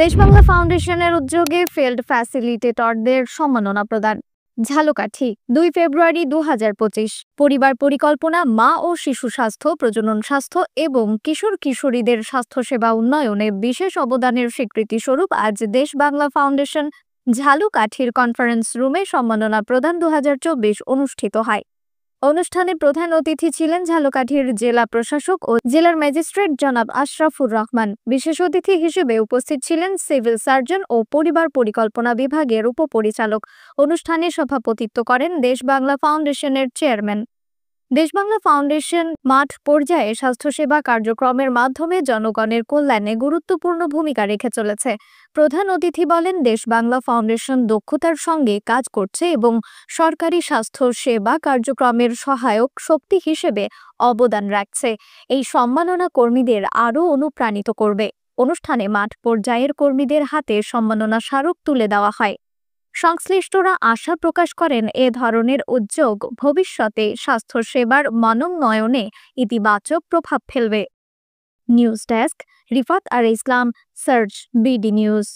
দেশ বাংলা ফাউন্ডেশনের উদ্যোগে ফিল্ড ফ্যাসিলিটেটরদের সম্মাননা প্রদান। ঝালকাঠি 2 ফেব্রুয়ারি 2025। পরিবার পরিকল্পনা, মা ও শিশু স্বাস্থ্য, প্রজনন স্বাস্থ্য এবং কিশোর কিশোরীদের স্বাস্থ্যসেবা উন্নয়নে বিশেষ অবদানের স্বীকৃতি স্বরূপ আজ দেশ বাংলা ফাউন্ডেশন ঝালকাঠির কনফারেন্স রুমে সম্মাননা প্রদান 2024 অনুষ্ঠিত হয়। অনুষ্ঠানে প্রধান অতিথি ছিলেন ঝালকাঠির জেলা প্রশাসক ও জেলার ম্যাজিস্ট্রেট জনাব আশরাফুর রহমান। বিশেষ অতিথি হিসেবে উপস্থিত ছিলেন সিভিল সার্জন ও পরিবার পরিকল্পনা বিভাগের উপপরিচালক। অনুষ্ঠানে সভাপতিত্ব করেন দেশ বাংলা ফাউন্ডেশনের চেয়ারম্যান। দেশ বাংলা ফাউন্ডেশন মাঠ পর্যায়ে স্বাস্থ্যসেবা কার্যক্রমের মাধ্যমে জনগণের কল্যাণে গুরুত্বপূর্ণ ভূমিকা রেখে চলেছে। প্রধান অতিথি বলেন, দেশ বাংলা ফাউন্ডেশন দক্ষতার সঙ্গে কাজ করছে এবং সরকারি স্বাস্থ্য সেবা কার্যক্রমের সহায়ক শক্তি হিসেবে অবদান রাখছে। এই সম্মাননা কর্মীদের আরও অনুপ্রাণিত করবে। অনুষ্ঠানে মাঠ পর্যায়ের কর্মীদের হাতে সম্মাননা স্মারক তুলে দেওয়া হয়। সংশ্লিষ্টরা আশা প্রকাশ করেন, এ ধরনের উদ্যোগ ভবিষ্যতে স্বাস্থ্যসেবার মানোন্নয়নে ইতিবাচক প্রভাব ফেলবে। নিউজ ডেস্ক, রিফাত আর ইসলাম, সার্চ, বিডি নিউজ।